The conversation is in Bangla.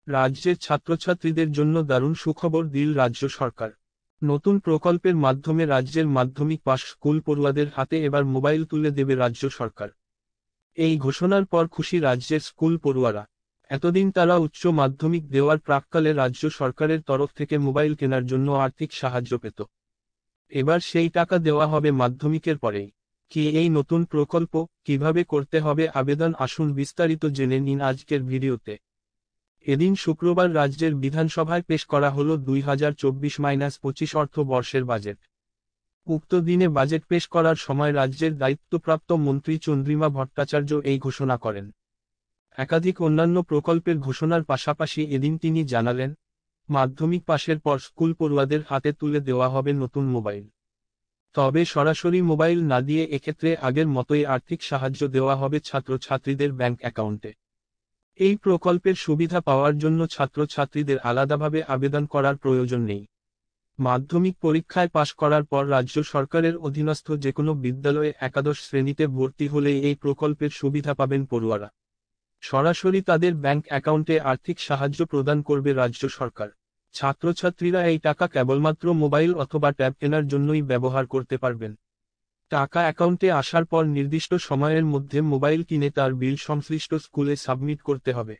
রাজ্যের ছাত্রছাত্রীদের জন্য দারুণ সুখবর দিল রাজ্য সরকার। নতুন প্রকল্পের মাধ্যমে রাজ্যের মাধ্যমিক পাশ স্কুল পড়ুয়াদের হাতে এবার মোবাইল তুলে দেবে রাজ্য সরকার। এই ঘোষণার পর খুশি রাজ্যের স্কুল পড়ুয়ারা। এতদিন তারা উচ্চ মাধ্যমিক দেওয়ার প্রাক্কালে রাজ্য সরকারের তরফ থেকে মোবাইল কেনার জন্য আর্থিক সাহায্য পেত। এবার সেই টাকা দেওয়া হবে মাধ্যমিকের পরেই। কি এই নতুন প্রকল্প, কিভাবে করতে হবে আবেদন, আসুন বিস্তারিত জেনে নিন আজকের ভিডিওতে। এদিন শুক্রবার রাজ্যের বিধানসভায় পেশ করা হলো 2024-25 অর্থবর্ষের বাজেট। উক্ত দিনে বাজেট পেশ করার সময় রাজ্যের দায়িত্বপ্রাপ্ত মন্ত্রী চন্দ্রিমা ভট্টাচার্য এই ঘোষণা করেন। একাধিক অন্যান্য প্রকল্পের ঘোষণার পাশাপাশি এদিন তিনি জানালেন, মাধ্যমিক পাশের পর স্কুল পড়ুয়াদের হাতে তুলে দেওয়া হবে নতুন মোবাইল। তবে সরাসরি মোবাইল না দিয়ে এক্ষেত্রে আগের মতোই আর্থিক সাহায্য দেওয়া হবে ছাত্রছাত্রীদের ব্যাংক অ্যাকাউন্টে। এই প্রকল্পের সুবিধা পাওয়ার জন্য ছাত্রছাত্রীদের আলাদাভাবে আবেদন করার প্রয়োজন নেই। মাধ্যমিক পরীক্ষায় পাশ করার পর রাজ্য সরকারের অধীনস্থ যেকোনো বিদ্যালয়ে একাদশ শ্রেণীতে ভর্তি হলেই এই প্রকল্পের সুবিধা পাবেন পড়ুয়ারা। সরাসরি তাদের ব্যাংক অ্যাকাউন্টে আর্থিক সাহায্য প্রদান করবে রাজ্য সরকার। ছাত্রছাত্রীরা এই টাকা কেবলমাত্র মোবাইল অথবা ট্যাব কেনার জন্যই ব্যবহার করতে পারবেন। টাকা অ্যাকাউন্টে আসার পর নির্দিষ্ট সময়ের মধ্যে মোবাইল কিনে তার বিল সংশ্লিষ্ট স্কুলে সাবমিট করতে হবে।